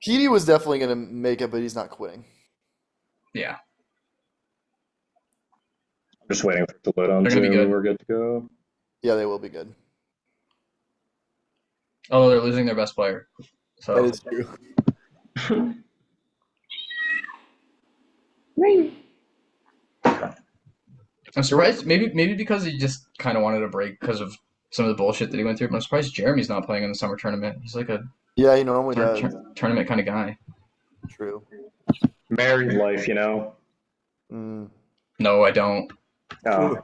Petey was definitely going to make it, but he's not quitting. Yeah. I'm just waiting for it to load on They're gonna be Zoom. good. We're good to go. Yeah, they will be good. Oh, they're losing their best player. So That is true. I'm surprised. Maybe because he just kind of wanted a break because of some of the bullshit that he went through. But I'm surprised Jeremy's not playing in the summer tournament. He's like a Yeah, he normally does. tournament kind of guy. True. Married life, you know. No, I don't. Oh.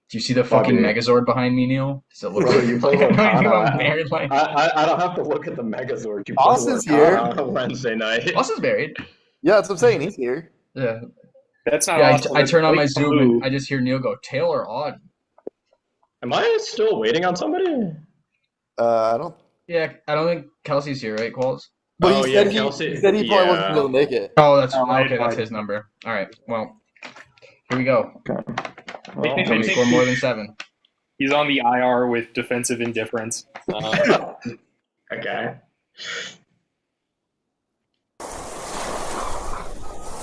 Do you see the fucking dude. Megazord behind me, Neil? Does it look Brother, like you play I'm Locano. married life? I don't have to look at the Megazord. You play Austin's Locano here. on a Wednesday night. Austin's married. Yeah, that's what I'm saying. He's here. Yeah. That's not Yeah, Austin. I turn on my Blake Zoom Blue. and I just hear Neil go, Taylor Odd. Am I still waiting on somebody? I don't. Yeah, I don't think Kelsey's here, right, Qualls? But Oh, he yeah, said Kelsey. he said he probably wasn't able to make it. Oh, that's Oh, okay. That's I- his number. All right. Well, here we go. I Can we think score more than 7? He's on the IR with defensive indifference. Okay.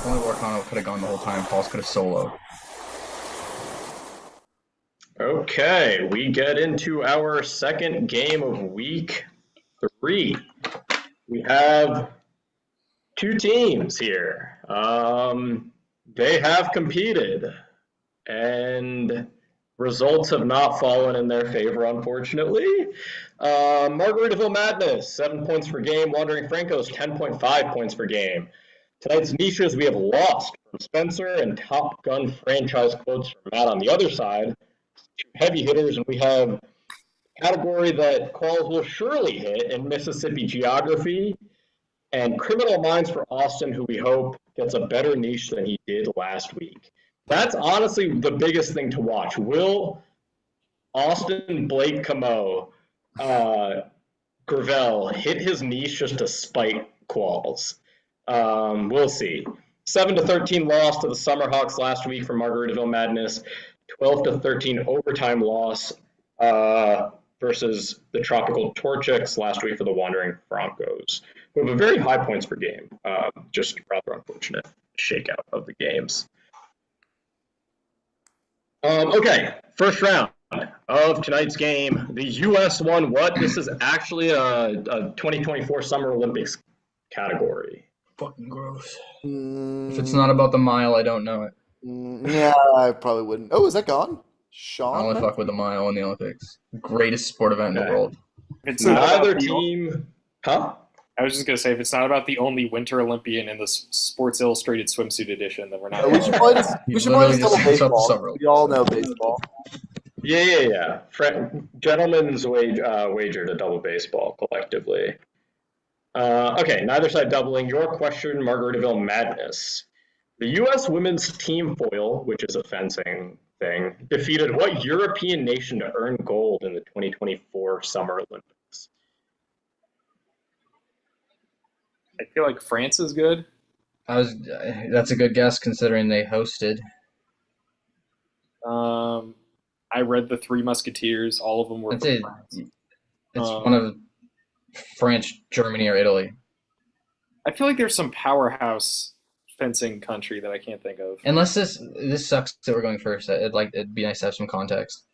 Only Lorcano could have gone the whole time. Qualls could have soloed. Okay, we get into our second game of week 3. We have 2 teams here. They have competed, and results have not fallen in their favor, unfortunately. Margaritaville Madness, 7 points per game. Wandering Francos, 10.5 points per game. Tonight's niches we have Lost from Spencer and Top Gun franchise quotes from Matt on the other side. 2 heavy hitters, and we have a category that Qualls will surely hit in Mississippi geography, and Criminal Minds for Austin, who we hope gets a better niche than he did last week. That's honestly the biggest thing to watch. Will Austin Blake Camo Gravel hit his niche just to spite Qualls? We'll see. 7-13 loss to the Summerhawks last week for Margaritaville Madness. 12-13 overtime loss versus the Tropical Torchics last week for the Wandering Francos, who have a very high points per game. Just rather unfortunate shakeout of the games. Okay, first round of tonight's game. The U.S. won what? This is actually a 2024 Summer Olympics category. Fucking gross. If it's not about the mile, I don't know it. Yeah, I probably wouldn't. Oh, is that gone? I Sean? only fuck with the mile in the Olympics. Greatest sport event in the world. It's not Neither about the- team. Huh? I was just gonna say, if it's not about the only Winter Olympian in the Sports Illustrated swimsuit edition, then we're not. We should probably just Literally double just sets up the baseball. summer We all know baseball. Yeah. Gentlemen's wager to double baseball collectively. Okay, neither side doubling. Your question, Margaritaville Madness. The U.S. women's team foil, which is a fencing thing, defeated what European nation to earn gold in the 2024 Summer Olympics? I feel like France is good. That's a good guess considering they hosted. I read the Three Musketeers. All of them were That's from it. France. It's one of France, Germany, or Italy. I feel like there's some powerhouse fencing country that I can't think of. Unless this sucks that we're going first. It'd be nice to have some context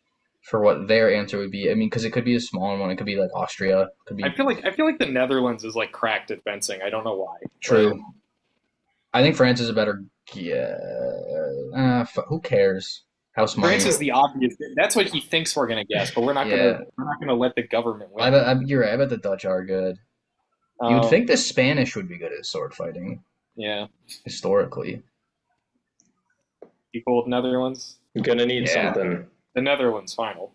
for what their answer would be. I mean, because it could be a small one. It could be like Austria. It could be I feel like the Netherlands is like cracked at fencing. I don't know why. true. I think France is a better. Yeah. Who cares? House money. France is the obvious. That's what he thinks we're gonna guess, but we're not gonna let the government win. You're right. I bet the Dutch are good. You would think the Spanish would be good at sword fighting. Yeah. Historically. Equal with Netherlands. I'm gonna need something. The Netherlands final.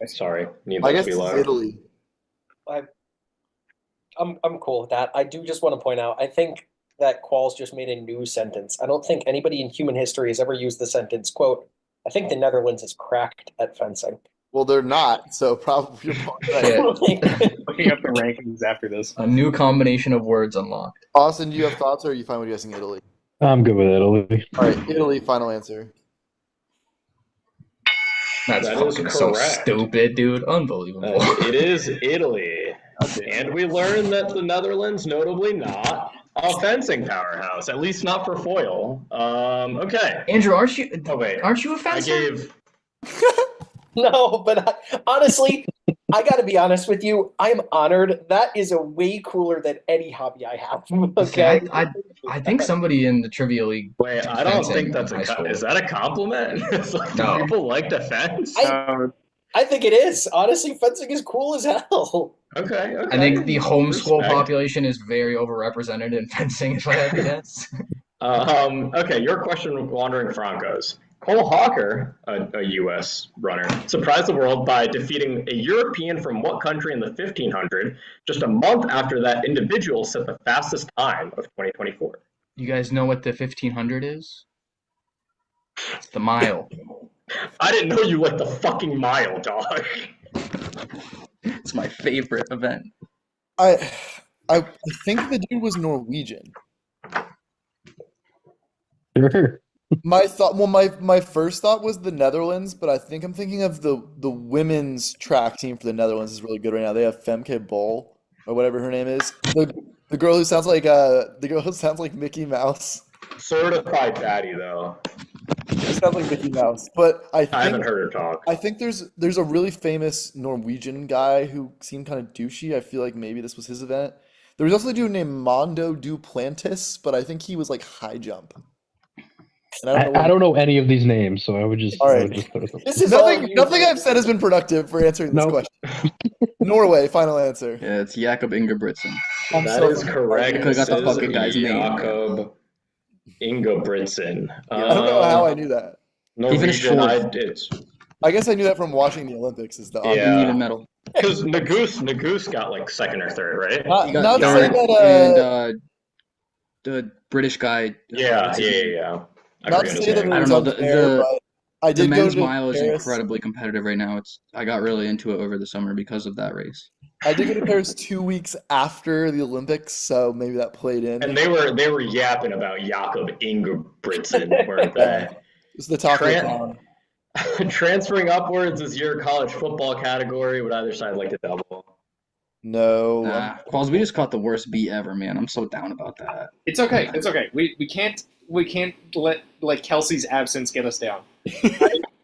Sorry, need I that guess to be it's loud. Italy. I'm cool with that. I do just want to point out, I think that Qualls just made a new sentence. I don't think anybody in human history has ever used the sentence, quote, I think the Netherlands is cracked at fencing. Well, they're not, so probably you're probably right. Yeah. Looking up the rankings after this. A new combination of words unlocked. Austin, do you have thoughts, or are you fine with guessing Italy? I'm good with Italy. All right, Italy, final answer. That's That is fucking so correct. stupid, dude. Unbelievable. It is Italy. And we learned that the Netherlands, notably not a fencing powerhouse, at least not for foil. Okay. Andrew, aren't you? Oh, wait. Aren't you a I fencer? gave. No, but honestly, I got to be honest with you. I'm honored. That is a way cooler than any hobby I have. Okay. See, I think somebody in the trivia league. Wait, took I don't fencing think that's in high school. Is that a compliment? It's like, No. do people like to fence? I think it is. Honestly, fencing is cool as hell. Okay. I think the homeschool Respect. population is very overrepresented in fencing, if I had to guess. Okay, your question, Wandering Francos. Cole Hawker, a U.S. runner, surprised the world by defeating a European from what country in the 1500, just a month after that individual set the fastest time of 2024. You guys know what the 1500 is? It's the mile. I didn't know you liked the fucking mile, dog. It's my favorite event. I think the dude was Norwegian. Sure. My thought, well, my first thought was the Netherlands, but I think I'm thinking of the women's track team for the Netherlands is really good right now. They have Femke Bol or whatever her name is. The girl who sounds like Mickey Mouse. Certified fatty, though. She sounds like Mickey Mouse. But I haven't think heard her talk. I think there's a really famous Norwegian guy who seemed kind of douchey. I feel like maybe this was his event. There was also a dude named Mondo Duplantis, but I think he was like high jump. And I don't know any of these names, so I would just. All I right. would just throw them. This is all Nothing you. I've said has been productive for answering this Nope. question. Norway, final answer. Yeah, it's Jakob Ingebrigtsen. I'm That so is sorry. correct. I could've got the This is fucking guy's name. Jakob Ingebrigtsen. I don't know how I knew that. He finished Norwegian, fourth. it's I guess I knew that from watching the Olympics. Is the Yeah. He needed a medal. because Nagoose got like second or third, right? Not, He got not third, saying that and the British guy. Yeah. what's his name? I not forget his saying that it name. I was don't know, unfair, but I The did go men's to mile is Paris. incredibly competitive right now. I got really into it over the summer because of that race. I did go to Paris 2 weeks after the Olympics, so maybe that played in. And they were yapping about Jakob Ingebrigtsen, weren't they? It's the top of the Tran- town. Transferring upwards is your college football category. Would either side like to double? No. Nah, Qualls, we just caught the worst beat ever, man. I'm so down about that. It's okay. It's okay. We can't let Kelsey's absence get us down.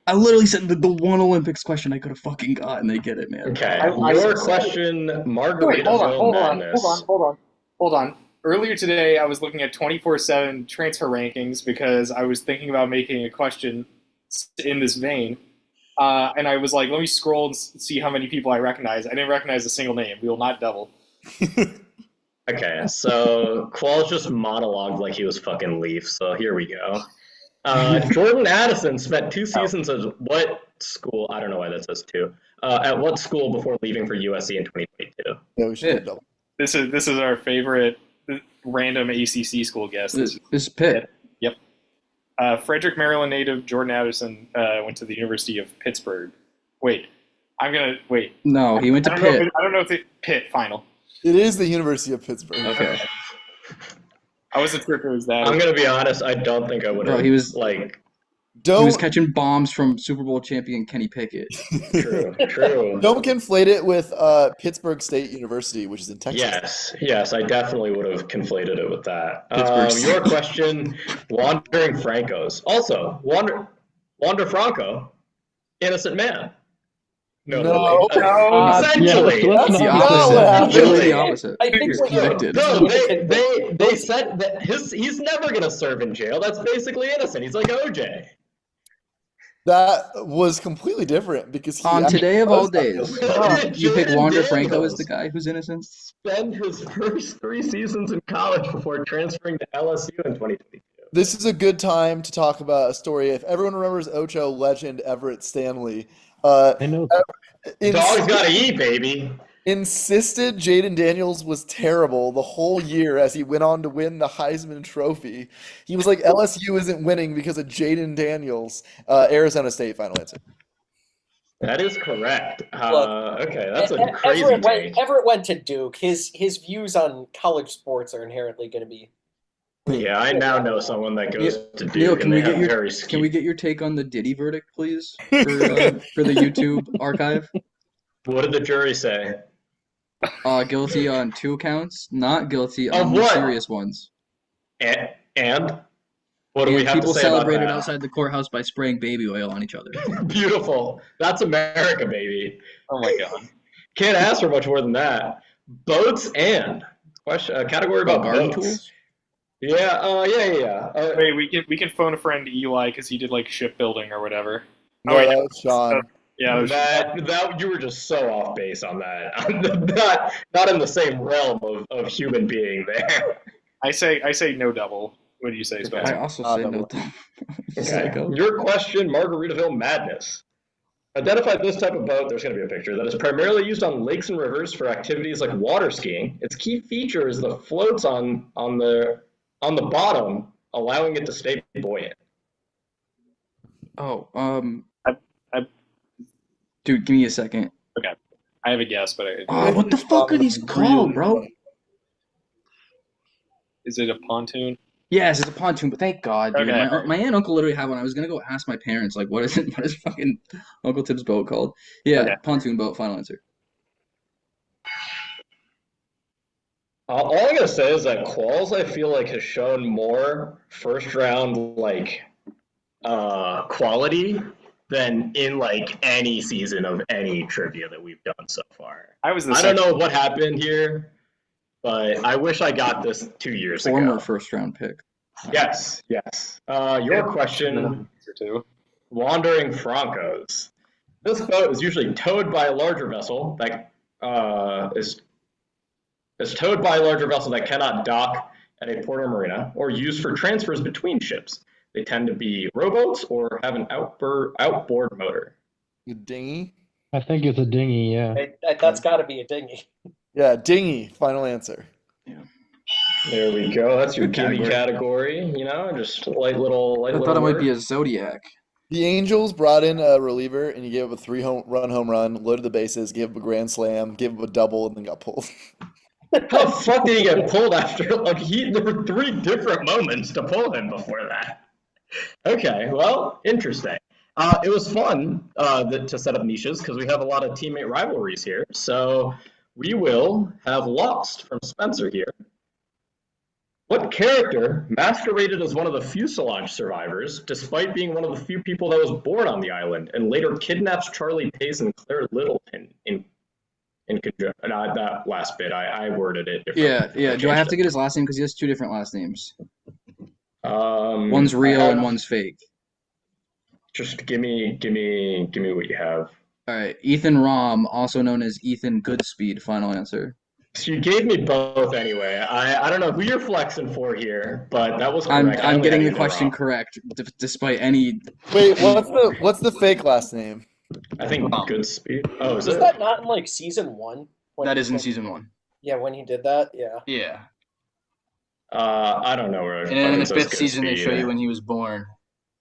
I literally said the one Olympics question I could have fucking got, and they get it, man. Okay, I- your question, Margaritaville Wait, hold Madness. on. Earlier today, I was looking at 24/7 transfer rankings because I was thinking about making a question in this vein. And I was like, let me scroll and see how many people I recognize. I didn't recognize a single name. We will not double. Okay, so Qualls just monologued like he was fucking Leaf, so here we go. Jordan Addison spent 2 seasons at what school? I don't know why that says 2. At what school before leaving for USC in 2022? Yeah, we should Yeah. do double. This is our favorite random ACC school guest. This is Pitt. Frederick, Maryland native Jordan Addison went to the University of Pittsburgh. Wait, No, he went to Pitt. I don't know if Pitt final. It is the University of Pittsburgh. Okay. I wasn't sure if it was that. I'm gonna be honest. I don't think I would have. Bro, he was like He was Don't catching bombs from Super Bowl champion Kenny Pickett. true. don't conflate it with Pittsburgh State University, which is in Texas. Yes, I definitely would have conflated it with that. Pittsburgh Your question, Wandering Francos. Also, Wander Franco, innocent man. No. Essentially. Yeah, It's the No, opposite. actually- Literally the opposite. I think what you're Convicted. No, they said that he's never gonna serve in jail. That's basically innocent. He's like OJ. That was completely different because he On actually today of was all not days, guilty. you pick Jaden Wander Franco Daniels as the guy who's innocent? Spend his first 3 seasons in college before transferring to LSU in 2022. This is a good time to talk about a story. If everyone remembers Ocho legend Everett Stanley, I know. Dog's gotta eat, baby. insisted Jaden Daniels was terrible the whole year as he went on to win the Heisman Trophy. He was like, LSU isn't winning because of Jaden Daniels. Arizona State, final answer. That is correct. Look, Okay, that's a crazy take. Everett went to Duke. His views on college sports are inherently going to be. Yeah, I now know someone that goes to Duke Neil, can and we they get have your very can we get your take on the Diddy verdict, please, for the YouTube archive? What did the jury say? Guilty on 2 counts, not guilty Of on what? serious ones. And what do we And have to people say about celebrated that? outside the courthouse by spraying baby oil on each other. Beautiful. That's America, baby. Oh my god. Can't ask for much more than that. Boats and question category about garden boats. tools? Yeah. Yeah. Wait, we can phone a friend Eli because he did like shipbuilding or whatever. No, wait, that was Sean. Yeah, it was- that you were just so off base on that. not in the same realm of human being there. I say no double. What do you say, I Spencer? also Ah, say no. double. Okay. Psycho. Your question, Margaritaville madness. Identify this type of boat. There's going to be a picture that is primarily used on lakes and rivers for activities like water skiing. Its key feature is the floats on the bottom, allowing it to stay buoyant. Oh, I- dude, give me a second. I have a guess, but Oh, what the fuck are these called, bro? is it a pontoon? Yes, it's a pontoon, but thank God, dude. Okay. My aunt and uncle literally have one. I was gonna go ask my parents, like, what is it? What is fucking Uncle Tip's boat called? Yeah, Okay. pontoon boat. Final answer. All I'm gonna say is that Qualls, I feel like, has shown more first round quality than in like any season of any trivia that we've done so far. I was the I don't second. know what happened here, but I wish I got this 2 years Former ago. first round pick. Yes. Your question, Or two. Wandering Francos. This boat is usually towed by a larger vessel that is towed by a larger vessel that cannot dock at a port or marina, or used for transfers between ships. They tend to be rowboats or have an outboard motor. A dinghy? I think it's a dinghy, yeah. That's got to be a dinghy. Yeah, dinghy. Final answer. There we go. That's your Good gimme category. You know, just light little. I thought it might be a Zodiac. The Angels brought in a reliever, and he gave up a 3-run home run, loaded the bases, gave up a grand slam, gave up a double, and then got pulled. How the fuck did he get pulled after? There were 3 different moments to pull him before that. Okay, well, interesting. It was fun to set up niches because we have a lot of teammate rivalries here. So we will have lost from Spencer here. What character masqueraded as one of the fuselage survivors, despite being one of the few people that was born on the island, and later kidnaps Charlie Pace and Claire Littleton in conjunction? That last bit, I worded it differently. Yeah. Do I have to get his last name because he has 2 different last names? One's I real have- and one's fake. Just give me what you have. All right, Ethan Rom, also known as Ethan Goodspeed. Final answer. So you gave me both anyway. I don't know who you're flexing for here, but that was correct. I'm getting the Either question wrong. correct, despite any. Wait, what's the fake last name? I think Goodspeed. Oh, is Was it? that not in like season 1? That is in season 1. Yeah, when he did that, yeah. Yeah. I don't know where. And then in the fucking 5th season, they show Goodspeed. you when he was born.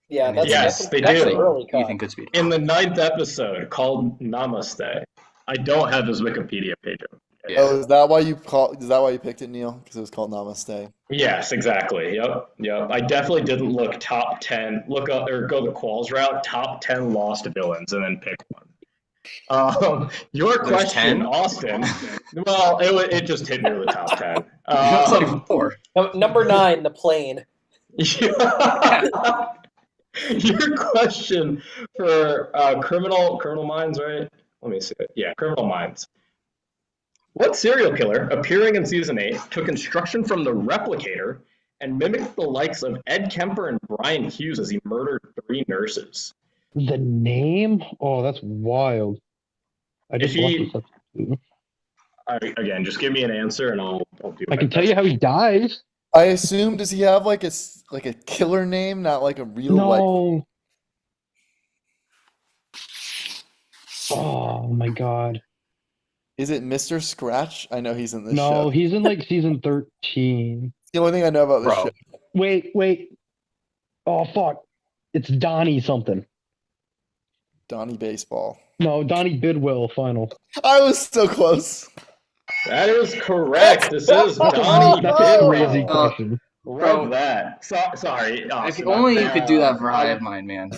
Yeah, that's Yes, that's they that's do. an early cut. Ethan Goodspeed. In the 9th episode called Namaste. I don't have his Wikipedia page open. Yeah. Oh, is that why you picked it, Neil? Because it was called Namaste. Yes, exactly. Yep. I definitely didn't look top 10. Look up or go the Qualls route. Top 10 lost villains, and then pick one. Your There's question, 10? Austin. Well, it just hit near the top 10. It's like 4. Number 9, the plane. Your question for Criminal Minds, right? Let me see it. Yeah, Criminal Minds. What serial killer, appearing in season 8, took instruction from the Replicator and mimicked the likes of Ed Kemper and Brian Hughes as he murdered 3 nurses? The name? Oh, that's wild. I just If watched he- this episode. Again, just give me an answer and I'll do I my can tell best. you how he dies. I assume, does he have like a killer name, not like a real like? No. Oh my god. Is it Mr. Scratch? I know he's in this No, show. he's in like season 13. It's the only thing I know about this Bro. show. Wait. Oh fuck. It's Donnie something. Donnie Baseball. No, Donnie Bidwell final. I was so close. That is correct. This is Donnie That's a Bidwell. crazy question. Love that. Sorry. If Austin, only you I'm could do that for bad. Hive Mind, man.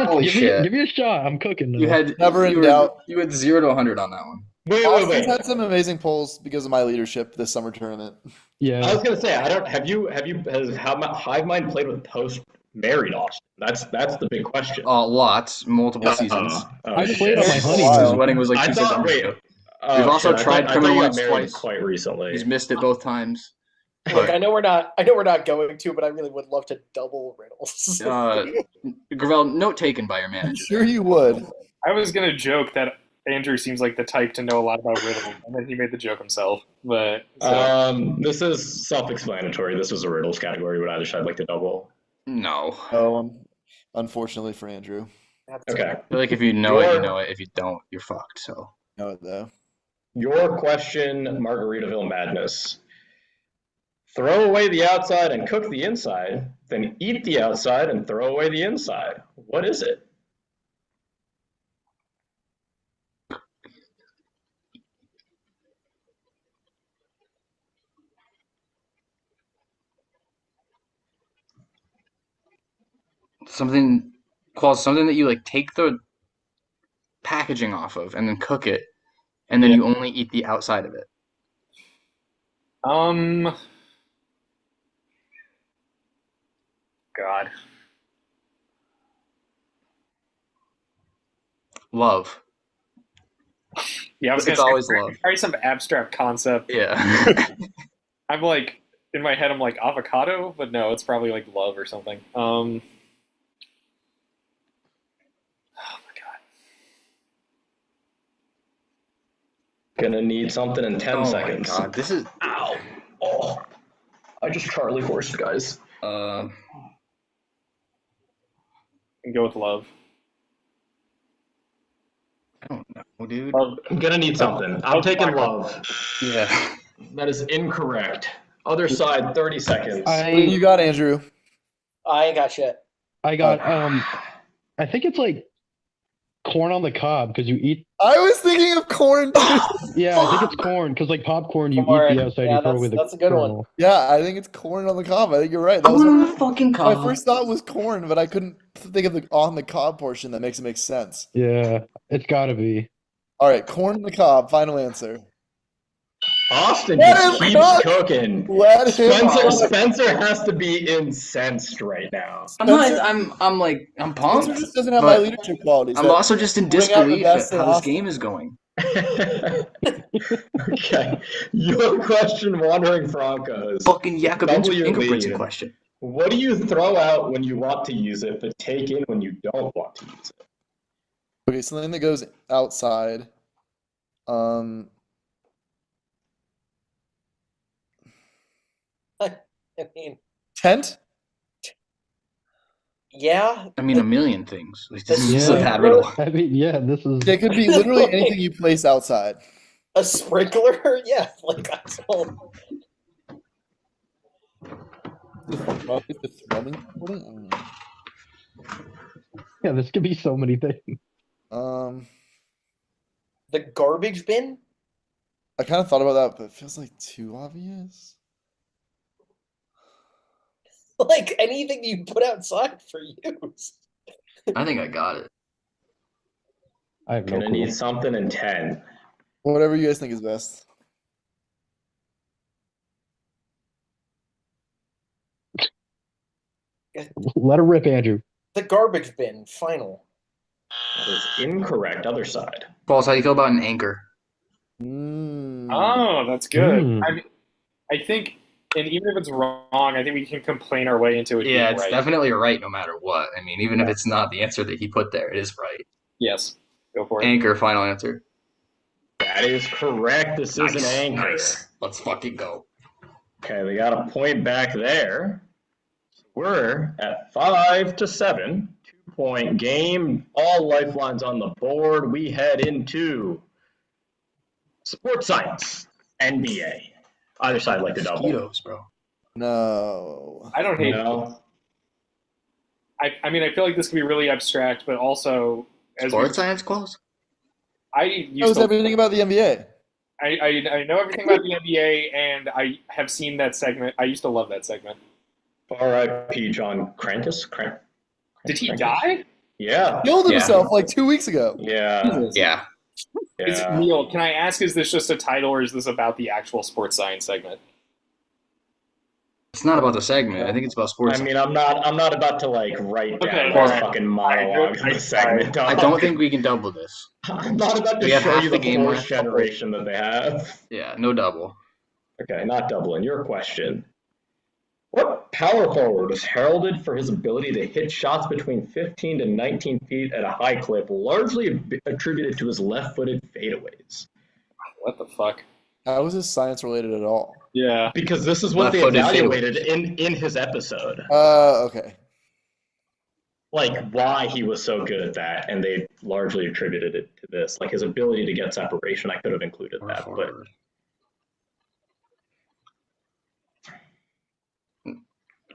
Holy shit. Give me a shot. I'm cooking now. You had Never in you were- doubt. You had 0 to 100 on that one. Austin's had some amazing polls because of my leadership this summer tournament. Yeah. I was gonna say, I don't. Has Hive Mind played with post married Austin? That's the big question. Lots, multiple seasons. I shit. played on my It's a honeymoon. while. His wedding was like I 2 thought. seasons Wait. ago. Oh, We've also shit, tried I thought Criminal you got Minds married twice. quite recently. He's missed it both times. Look, I know we're not going to, but I really would love to double riddles. Gravel, note taken by your I'm manager. sure you would. I was gonna joke that Andrew seems like the type to know a lot about riddles, and then he made the joke himself. But This is self-explanatory. This was a riddles category. Would either side like to double? No. Oh, unfortunately for Andrew. Okay. I feel like if you know it, you Your- know it. If you don't, you're fucked. So Know it though. Your question, Margaritaville Madness. Throw away the outside and cook the inside, then eat the outside and throw away the inside. What is it? something that you like take the packaging off of and then cook it, and then you only eat the outside of it. God, Love. yeah, I was It's gonna say always love. probably some abstract concept. Yeah. I'm like in my head, I'm like avocado, but no, it's probably like love or something. Oh my God. Gonna need something in 10 Oh my seconds. god, this is. Ow. Oh. I just Charlie horsed, guys. Uh, And go with love. I don't know, dude. Love. I'm gonna need something. I'm taking love. Yeah. That is incorrect. Other side, 30 seconds. What do you got, Andrew? I ain't got shit. I got I think it's like corn on the cob because you eat. I was thinking of corn too. Yeah, I think it's corn because like popcorn, you Corn. eat the outside, Yeah, you throw away the that's a good one. kernel. Yeah, I think it's corn on the cob. I think you're right. That was on the fucking my first thought was corn, but I couldn't think of the on the cob portion that makes it make sense. Yeah, it's gotta be. All right, corn on the cob. Final answer. Austin Let just him keeps cook! cooking. Let him cook. Spencer has to be incensed right now. I'm not. I'm like. I'm pumped. Spencer just doesn't have my but leadership qualities. I'm that also just in bring out the disbelief best at in how this Austin. game is going. Okay. Your question, Wandering Francos. Fucking Jakob Double your Ingebrigtsen lead. question. What do you throw out when you want to use it, but take in when you don't want to use it? Okay, something that goes outside. I mean, Tent? yeah. I mean, a million things. Like, this is This just a is- bad riddle. I mean, yeah, this is. It could be literally anything you place outside. A sprinkler? Yeah, like that's all. The thrumming? I don't know. Yeah, this could be so many things. The garbage bin? I kind of thought about that, but it feels like too obvious. Like anything you put outside for use. I think I got it. I have no Gonna clue. need something in 10. Whatever you guys think is best. Let her rip, Andrew. The garbage bin, final. That is incorrect. Other side. Balls, how do you feel about an anchor? Mm. Oh, that's good. Mm. I think, and even if it's wrong, I think we can complain our way into it Yeah, being it's right. definitely right no matter what. I mean, even if it's not the answer that he put there, it is right. Yes, go for it. Anchor, final answer. That is correct. This is an anchor. Nice. Let's fucking go. Okay, we got a point back there. We're at 5-7. 2-point game. All lifelines on the board. We head into sports science, NBA. Either side like the double. Mosquitoes, bro. No. I don't hate it. No. I mean, I feel like this could be really abstract, but also as Sports science calls? I Knows used to, everything about the NBA. I know everything about the NBA, and I have seen that segment. I used to love that segment. R.I.P. John Francos. Did he Francos? die? Yeah. Killed Yeah. himself like 2 weeks ago. Yeah. Jesus. Yeah. Yeah. Neil, can I ask, is this just a title or is this about the actual sports science segment? It's not about the segment. I think it's about sports. I mean, I'm not about to like write down Okay, this alright. fucking monologue in the segment. I don't think we can double this. I'm not about to We have show half you the the game horse left. generation that they have. Yeah, no double. Okay, not doubling. Your question. What power forward is heralded for his ability to hit shots between 15 to 19 feet at a high clip, largely attributed to his left-footed fadeaways? What the fuck? How is this science related at all? Yeah. Because this is what they Left-footed evaluated in his episode. Okay. Like why he was so good at that, and they largely attributed it to this. Like his ability to get separation. I could have included that, but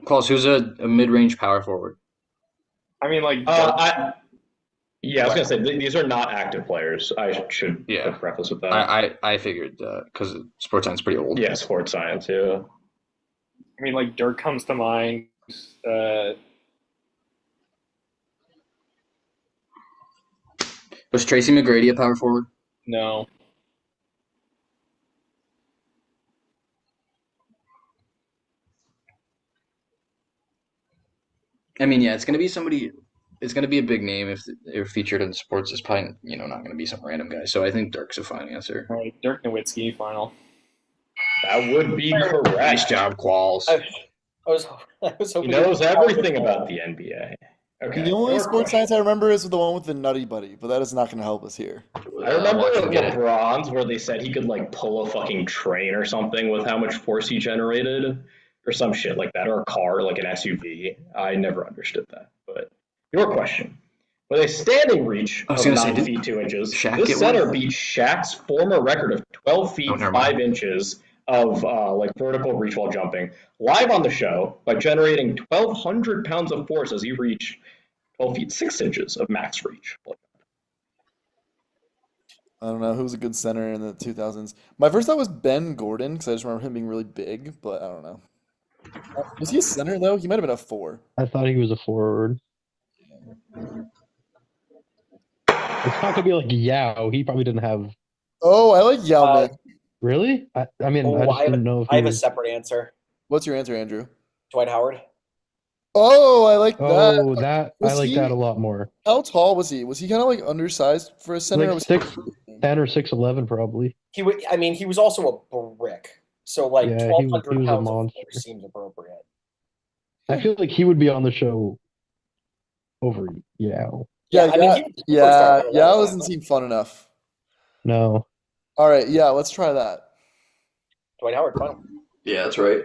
Quals, who's a mid-range power forward? I mean, like, I was gonna say these are not active players. I should preface with that. I figured because sports science is pretty old. Yeah, sports science. Yeah. I mean, like, Dirk comes to mind. Was Tracy McGrady a power forward? No. I mean, yeah, it's gonna be somebody. It's gonna be a big name if they're featured in sports. It's probably not gonna be some random guy. So I think Dirk's a fine answer. All right, Dirk Nowitzki, final. That would be correct. Nice job, Quals. I was hoping He knows everything about the NBA. Okay. The only your sports question. science I remember is the one with the Nutty Buddy, but that is not going to help us here. I remember LeBron's where they said he could like pull a fucking train or something with how much force he generated, or some shit like that, or a car like an SUV. I never understood that. But your question. With a standing reach of 9 feet 2 inches, this center beat Shaq's former record of 12 feet 5 inches of like vertical reach while jumping, live on the show by generating 1,200 pounds of force as he reached 12 feet 6 inches of max reach. I don't know who was a good center in the 2000s. My first thought was Ben Gordon because I just remember him being really big, but I don't know. Was he a center though? He might have been a 4. I thought he was a forward. It's not gonna be like Yao. He probably didn't have. Oh, I like Yao Ming. Really? I mean, I just didn't know if I he have a was. separate answer. What's your answer, Andrew? Dwight Howard. Oh, I like that. Oh, that I Was like he- that a lot more. How tall was he? Was he kind of like undersized for a center? or Like was he- 6'10" or 6'11" probably. He would. I mean, he was also a brick. So like Yeah, he 1,200 was a pounds of monster. force seems appropriate. I feel like he would be on the show over Yao. Yeah, I mean, he was a superstar yeah, for a Yao long doesn't time. seem fun enough. No. All right, yeah, let's try that. Dwight Howard, final. Yeah, that's right.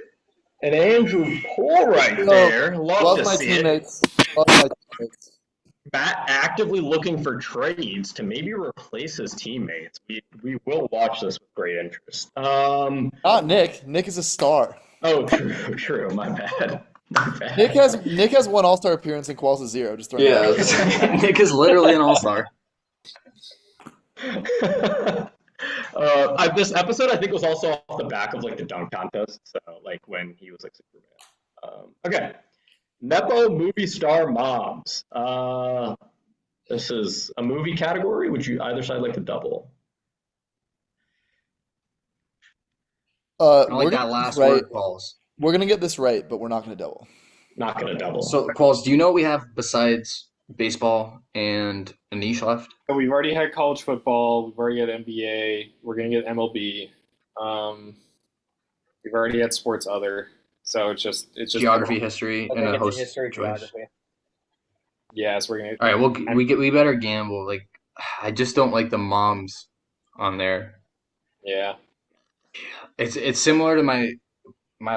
And Andrew Poole right No, there. Love Love to my see it. teammates. Love my teammates. Matt actively looking for trades to maybe replace his teammates. We will watch this with great interest. Not Nick. Nick is a star. Oh, true. My bad. Nick has one All-Star appearance and Qualls is 0. Just throwing that out. Nick is literally an all-star. This episode I think was also off the back of like the dunk contest, so like when he was like Superman. Okay, Nepo movie star moms. This is a movie category. Would you either side like to double? I We're like that gonna last get this word, right. Quals. We're gonna get this right, but we're not gonna double. Not gonna double. So, Quals, do you know what we have besides baseball and a niche left? So we've already had college football. We've already had NBA. We're gonna get MLB. We've already had sports other. So it's just Geography, history, I and think a it's host history, choice. geography. Yeah, so we're gonna. All right, we better gamble. Like, I just don't like the moms on there. Yeah. It's similar to my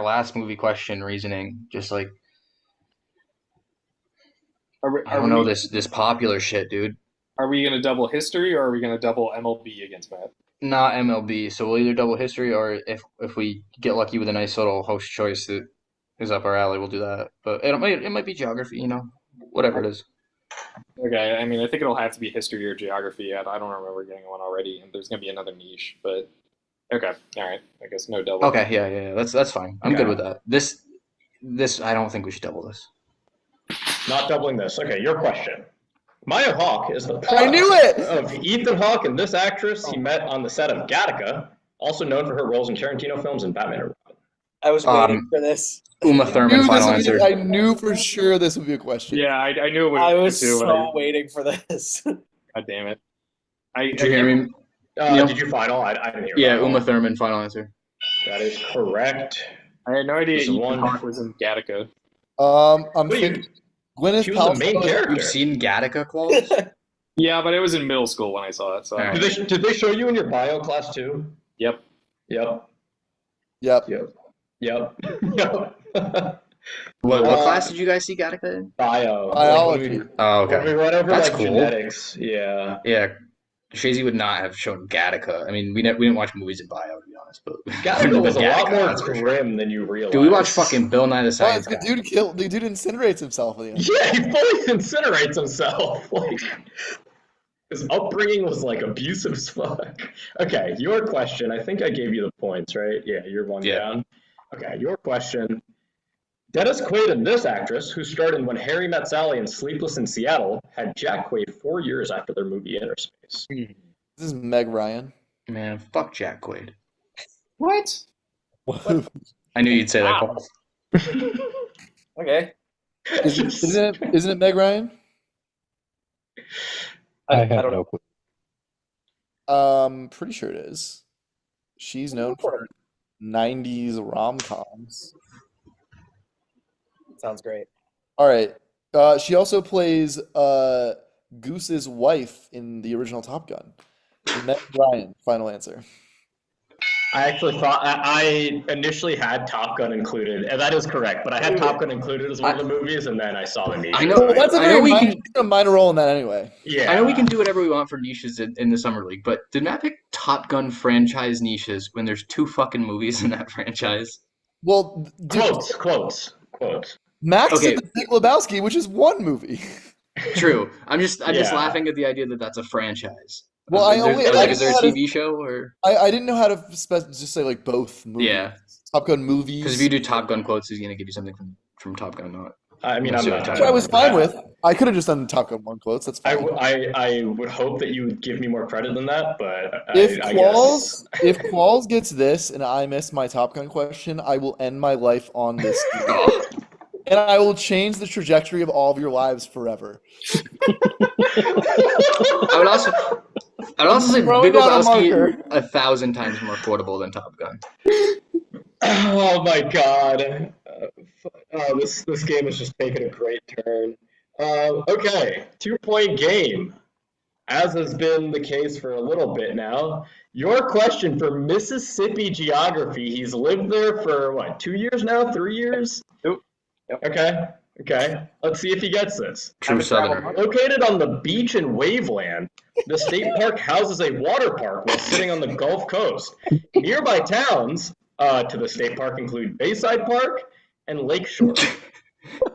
last movie question reasoning. Just like I don't know this popular shit, dude. Are we gonna double history or are we gonna double MLB against Matt? Not MLB, so we'll either double history or if we get lucky with a nice little host choice that is up our alley, we'll do that. But it might be geography, whatever it is. Okay, I mean, I think it'll have to be history or geography. I don't remember getting one already, and there's gonna be another niche. But okay, all right. I guess no double. Okay, yeah, that's fine. I'm Okay. good with that. This I don't think we should double this. Not doubling this. Okay, your question. Maya Hawke is the I knew it! of Ethan Hawke and this actress he met on the set of Gattaca, also known for her roles in Tarantino films and Batman and Robin. I was waiting for this. Uma Thurman, final answer. I knew for sure this would be a question. Yeah, I knew it would. I was too, so waiting for this. God damn it! Did you hear me? Did you final? I didn't hear. Yeah, final. Uma Thurman, final answer. That is correct. I had no idea This Ethan one- Hawke was in Gattaca. I'm Wait, thinking Gwyneth She was the main Paltrow. character. You've seen Gattaca, Qualls? Yeah, but it was in middle school when I saw it. So All right. Did they show you in your bio class too? Yep. Yep. Yep. Yep. Yep. Yep. What class did you guys see Gattaca in? Bio. Biology. Oh, When we okay. went over That's like cool. genetics. Yeah. Yeah, Shazy would not have shown Gattaca. I mean, we didn't watch movies in bio, to be honest, but Gattaca was a lot Gattaca, more that's for sure. grim than you realize. Dude, we watched fucking Bill Nye the Oh, Science it's Guy. the dude incinerates himself at the end. Yeah, he fully incinerates himself. Like his upbringing was like abusive as fuck. Okay, your question. I think I gave you the points, right? Yeah, you're one Yeah. down. Okay, your question. Dennis Quaid and this actress, who starred in When Harry Met Sally and Sleepless in Seattle, had Jack Quaid 4 years after their movie Inner Space. This is Meg Ryan. Man, fuck Jack Quaid. What? I knew you'd say that, Wow. Qualls. Okay. Isn't it Meg Ryan? I I have don't no know. clue. Pretty sure it is. She's known for 90s rom-coms. Sounds great. All right. She also plays Goose's wife in the original Top Gun. Meg Ryan, final answer. I actually thought I initially had Top Gun included, and that is correct. But I had Top Gun included as one of the movies, and then I saw the niche. I know- Well, that's a I know very we minor, can- a minor role in that anyway. Yeah, I know we can do whatever we want for niches in the Summer League, but did Matt pick Top Gun franchise niches when there's 2 fucking movies in that franchise? Well, dude, quotes. Max Okay. did The Big Lebowski, which is one movie. True. I'm just Yeah. laughing at the idea that that's a franchise. Well, I only- I is there a just had TV show or I didn't know how to just say like both movies. yeah? Top Gun movies. Because if you do Top Gun quotes, he's gonna give you something from Top Gun, not. I mean, Let's I'm do not. it, Which I was fine with. I could have just done Top Gun 1 quotes. That's fine. I would hope that you would give me more credit than that, but If I guess. Qualls gets this and I miss my Top Gun question, I will end my life on this team. Oh, And I will change the trajectory of all of your lives forever. I would also say Throwing Big down a Lebowski marker. 1,000 times more quotable than Top Gun. Oh my god. This game is just taking a great turn. Okay, 2-point game. As has been the case for a little bit now. Your question for Mississippi geography. He's lived there for what, 2 years now? 3 years? Nope. Okay. Let's see if he gets this. True Southerner. Located on the beach in Waveland, the state park houses a water park while sitting on the Gulf Coast. Nearby towns to the state park include Bayside Park and Lakeshore.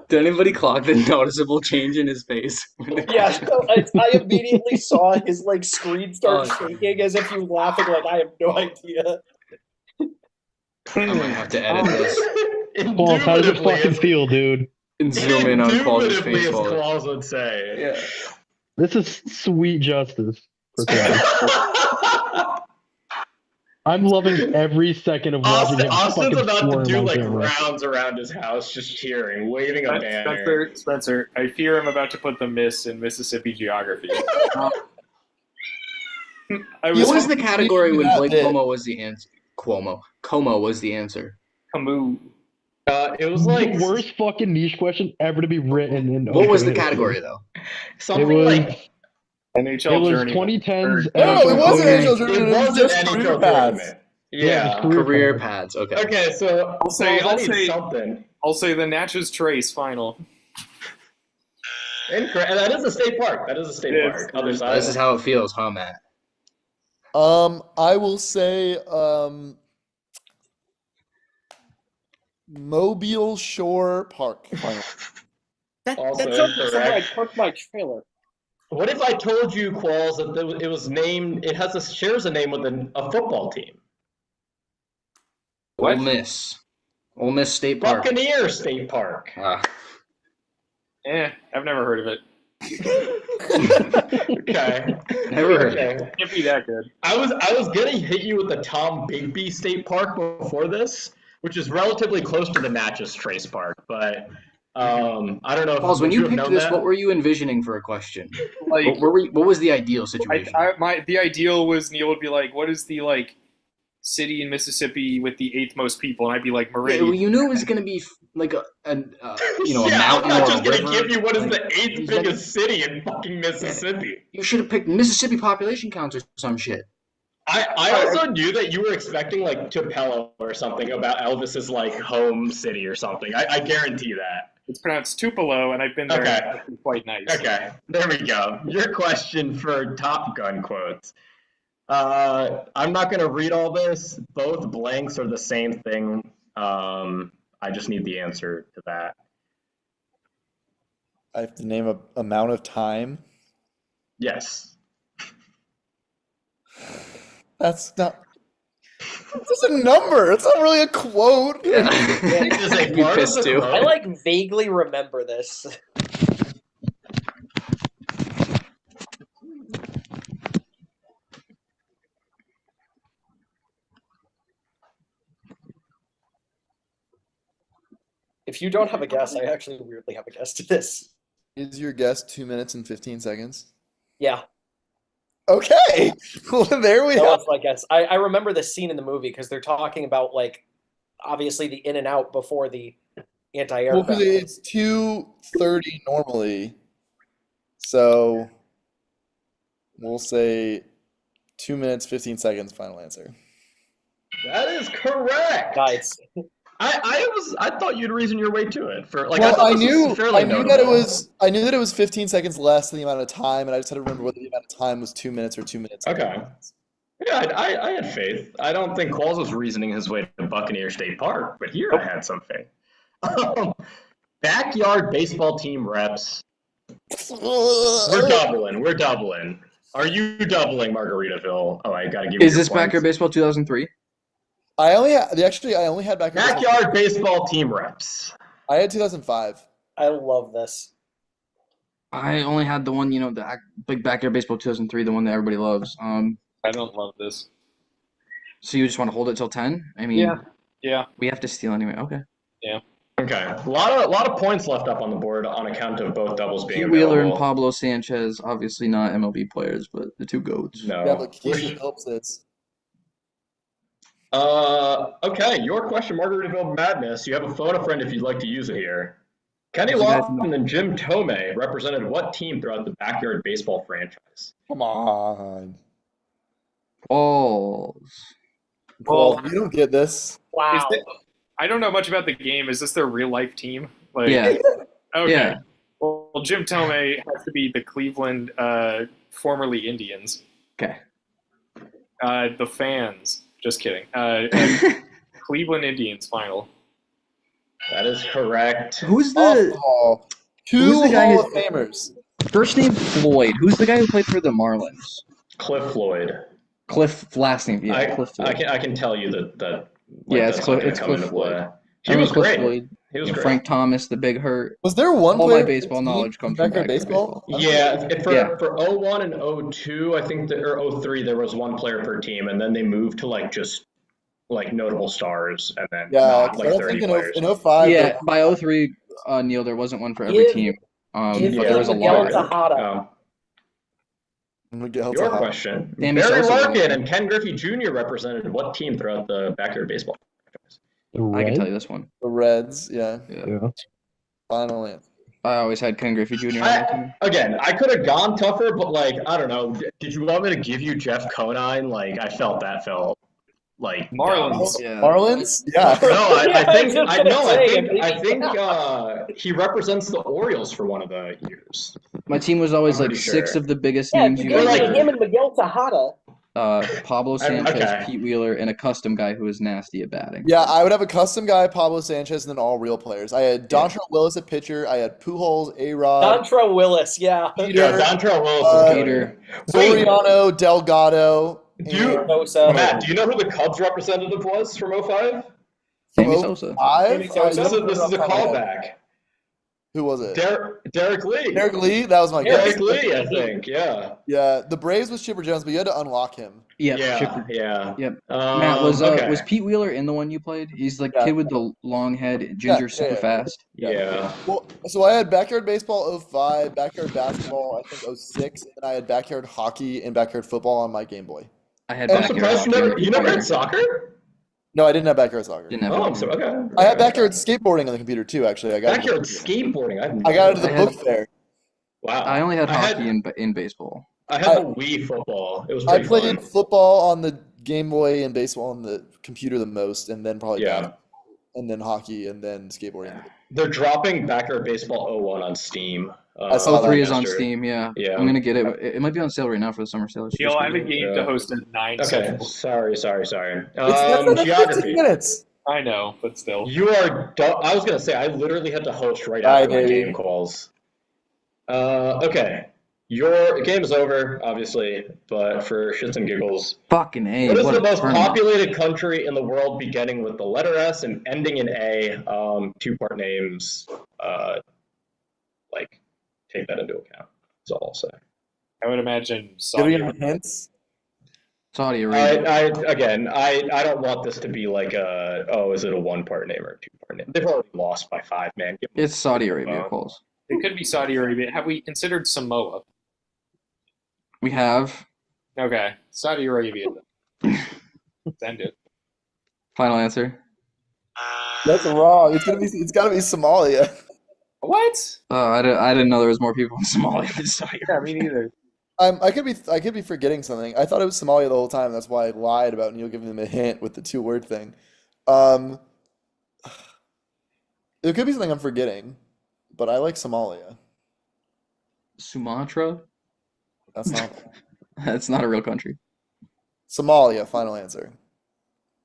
Did anybody clock the noticeable change in his face? Yeah, so I immediately saw his like screen start Oh. shaking as if you laughing like I have no idea. I might have to edit this Qualls, how does it Indubitably, fucking as- feel, dude? and zoom in on Qualls' indubitably, face as while it. Claus would say. Yeah. This is sweet justice for Qualls. I'm loving every second of watching him Austin's fucking about to squirm do on like camera. rounds around his house, just cheering, waving a banner. Spencer, I fear I'm about to put the miss in Mississippi geography. I was What was the category when Blake did. Como was the answer? Como was the answer. Camus. It was like the worst fucking niche question ever to be written in. What was the Open category history. though? something It was- like NHL It was journey. 2010s. No, it wasn't NFL NHL it journey. It was was just an career NHL paths. tournament. Yeah, Yeah. it was Career pads. Okay. Okay, so I'll say- Claus, I I'll need say- something. I'll say the Natchez Trace final. Incorrect. That is a state park. That is a state It park. is. Other side. This is how it feels, huh, Matt? I will say Mobile Shore Park. Final. Also That sounds like something I incorrect. parked my trailer. What if I told you, Qualls, that it was named? It shares a name with a football team. Ole Miss. Ole Miss State Park. Buccaneer State Park. Ah, I've never heard of it. Okay. Never heard. Okay. Can't be that good. I was gonna hit you with the Tom Bigby State Park before this, which is relatively close to the Natchez Trace Park, but I don't know if Pauls, when would you have picked known this, that? what were you envisioning for a question? Like, What was the ideal situation? the ideal was Neil would be like, "What is the city in Mississippi with the 8th most people?" And I'd be like, Yeah, Meridian. well, you knew it was going to be like a Yeah, mountain I'm not or just a gonna river. give you what is Like, the 8th he's like- biggest city in fucking Mississippi. You should have picked Mississippi population counts or some shit. I also knew that you were expecting like Tupelo or something about Elvis's like home city or something. I guarantee that. It's pronounced Tupelo, and I've been there. Okay. And it's quite nice. Okay, there we go. Your question for Top Gun quotes. I'm not going to read all this. Both blanks are the same thing. I just need the answer to that. I have to name a amount of time. Yes. That's not. It's just a number. It's not really a quote. It is a You part of pissed the too. quote. I like vaguely remember this. If you don't have a guess, I actually weirdly have a guess to this. Is your guess 2 minutes and 15 seconds? Yeah, Okay. Well, there we that go. was my guess. I remember this scene in the movie because they're talking about like obviously the in and out before the Well, anti-aircraft. because it's 2:30 normally. So we'll say 2 minutes, 15 seconds, final answer. That is correct. Guys, I thought you'd reason your way to it for like. Well, thought I this was knew fairly that it notable. was 15 seconds less than the amount of time, and I just had to remember whether the amount of time was 2 minutes or 2 minutes. and Okay. 15 seconds. Yeah, I had faith. I don't think Qualls was reasoning his way to Buccaneer State Park, but here I had some faith. Backyard baseball team reps. We're doubling. Are you doubling Margaritaville? Oh, I gotta give you Is your this points. Backyard Baseball 2003? I only had Backyard baseball team reps. I had 2005. I love this. I only had the one, the big Backyard Baseball 2003, the one that everybody loves. I don't love this. So you just want to hold it till 10? I mean, Yeah. we have to steal anyway. Okay. Okay, a lot of points left up on the board on account of both doubles being Pete Wheeler and available. Pablo Sanchez, obviously not MLB players, but the two GOATs. No. Yeah, but Keith Phillips is. Okay, your question, Margaritaville Madness. You have a phone a friend if you'd like to use it here. Kenny What's the guy's Lofton and Jim Tomei represented what team throughout the Backyard Baseball franchise? Come on. Balls. Well, you don't get this. Wow. I don't know much about the game. Is this their real life team? Like, Yeah. Okay. Yeah. Well, Jim Tomei has to be the Cleveland, formerly Indians. Okay. The fans. Just kidding. Cleveland Indians final. That is correct. Who's the Softball. Who's Two the guy Hall who- of Famers. first name Floyd? Who's the guy who played for the Marlins? Cliff Floyd. Cliff last name. Yeah, Cliff Floyd. I can tell you that. Yeah, it's that's Cliff- not gonna it's come Cliff into Floyd. play. I He remember was Cliff great. Floyd. He was great. Frank Thomas, the Big Hurt. Was there one All player my baseball team knowledge comes from from Backyard Backyard baseball? Yeah, Yeah. for 01 and 02, I think or 03 there was one player per team, and then they moved to like just like notable stars, and then Yeah, not 'cause like I don't 30 think players. in 05. Yeah, by 03, Neil, there wasn't one for every Give- team. Give But there was a Miguel lot. Tejada. Miguel Your Tejada. question. Sammy Barry Sosa won. Larkin and Ken Griffey Jr. represented what team throughout the Backyard Baseball franchise? I can tell you this one. The Reds, yeah. Yeah. Final answer. I always had Ken Griffey Jr. on my team. Again, I could have gone tougher, but like I don't know. Did you want me to give you Jeff Conine? Like I felt like Marlins. Yeah. Marlins? Yeah. dumb. No, I Yeah, I think was just I gonna no, say, I think he represents the Orioles for one of the years. My team was always I'm like pretty six sure. of the biggest Yeah, names you you gave We're me like- ever him and Miguel Tejada. Pablo Sanchez, okay. Pete Wheeler, and a custom guy who was nasty at batting. Yeah, I would have a custom guy, Pablo Sanchez, and then all real players. I had Dontrell Willis at pitcher. I had Pujols, A-Rod, Dontrell Willis, yeah. Peter, Yeah, Dontrell Willis is Peter. good. Wait, Soriano, Delgado. Do you- and Sosa. Matt, do you know who the Cubs representative was from 05? Sammy from Sosa. 05? Sammy Sosa. This is a callback. Who was it? Derek Lee. Derek Lee? That was my guess. Derek Lee, I think. Yeah. Yeah, the Braves was Chipper Jones, but you had to unlock him. Yep. Yeah. Chipper. Yeah. Yep. Matt, was okay. Pete Wheeler in the one you played? He's the Yeah. kid with the long head, ginger, super yeah. fast. Yeah. Well, so I had backyard baseball 05, backyard basketball I think 06, and then I had backyard hockey and backyard football on my Game Boy. I had I'm backyard surprised hockey. you never had soccer? No, I didn't have backyard soccer. Didn't have Oh, hockey. so okay. I had backyard skateboarding on the computer too. Actually, I got Backyard skateboarding. I got into the I had- book fair. Wow. I only had I hockey in baseball. I had the Wii football. It was I pretty played fun. football on the Game Boy and baseball on the computer the most, and then probably Yeah. basketball, and then hockey, and then skateboarding. They're dropping Backyard Baseball 01 on Steam. I saw that 03 is on yesterday. Steam, yeah. Yeah. I'm gonna get it. It might be on sale right now for the summer sale. It's Yo, I have a just- game to host at 9 Okay, Central. sorry. That's another 15 Geography. minutes. I know, but still. You are. I was gonna say I literally had to host right Bye, after my baby. game calls. Okay, your game is over, obviously, but for shits and giggles, Fucking A. what is What the a most tournament. populated country in the world beginning with the letter S and ending in A? Two-part names. Like, take that into account. That's all I'll say. I would imagine Giving Saudi. him hints. Saudi Arabia. I don't want this to be like is it a one-part name or a two-part name? They've already lost by 5, man. It's Saudi Arabia, calls. It could be Saudi Arabia. Have we considered Samoa? We have Okay, Saudi Arabia. Let's end it. final answer. That's wrong. It's gotta be Somalia. What? Oh, I didn't know there was more people in Somalia than Saudi Arabia. Yeah, me neither. I could be forgetting something. I thought it was Somalia the whole time. That's why I lied about Neil giving them a hint with the 2-word thing. It could be something I'm forgetting, but I like Somalia. Sumatra? That's not That's not a real country. Somalia. Final answer.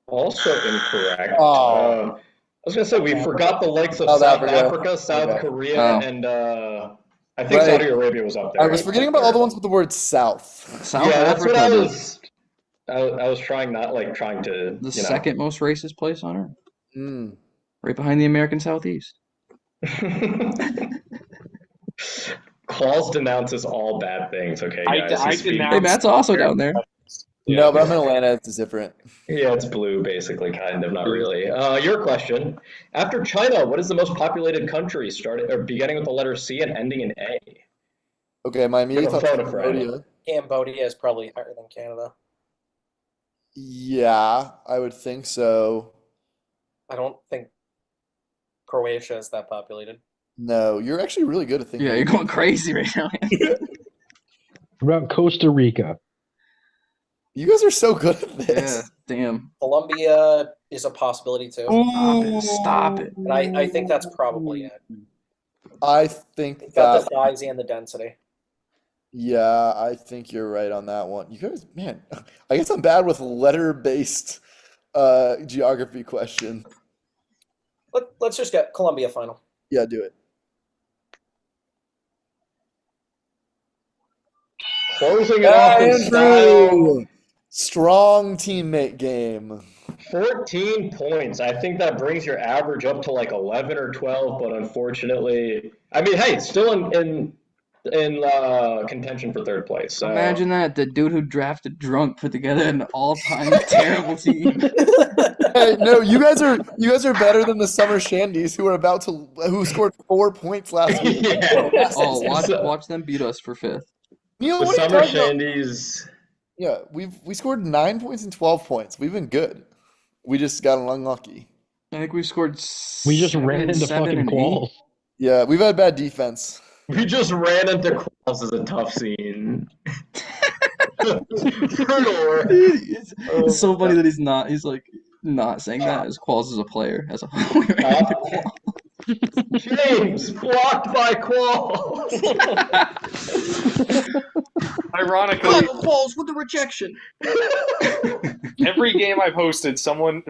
Also incorrect. Oh. I was gonna say we forgot the likes of South South Africa. Africa, South Okay. Korea, Oh. and I think Right. Saudi Arabia was up there. I was forgetting about all the ones with the word South. South Yeah, that's Africa, what I the- was. I was trying to. the second most racist place on earth, Mm. right behind the American Southeast. Claus denounces all bad things. Okay, I guys. He's speaking- denounce- Hey, Matt's also down there. No, but I'm in Atlanta. It's different. Yeah, it's blue, basically, kind of, not really. Your question: after China, what is the most populated country beginning with the letter C and ending in A? Okay, my immediate Put a thought photo was for it. Cambodia. Cambodia is probably higher than Canada. Yeah, I would think so. I don't think Croatia is that populated. No, you're actually really good at thinking. Yeah, you're going crazy right now. What about Costa Rica? You guys are so good at Yeah, this. damn. Colombia is a possibility too. Stop it. Stop it. And I think that's probably it. I think It's got that. the size and the density. Yeah, I think you're right on that one. You guys, man, I guess I'm bad with letter-based geography question. Let's just get Colombia final. Yeah, do it. Closing it off in style. Andrew! Strong teammate game. 14 points. I think that brings your average up to like 11 or 12, but unfortunately, I mean, hey, still in contention for third place. So. Imagine that. The dude who drafted drunk put together an all-time terrible team. Hey, no, you guys are better than the Summer Shandies who scored 4 points last week. Yeah. Oh, So- watch them beat us for fifth. Neil, The what are you Summer talking about? Shandies. Yeah, we scored 9 points and 12 points. We've been good. We just got unlucky. I think we scored. We just ran into 7 fucking and 8. quals. Yeah, we've had bad defense. We just ran into Qualls as a tough scene. Brutal. It's so funny that he's not. He's like not saying that as Qualls as a player. As a we ran into Qualls. James blocked by Qualls. Ironically, Qualls with the rejection. every game I've hosted, one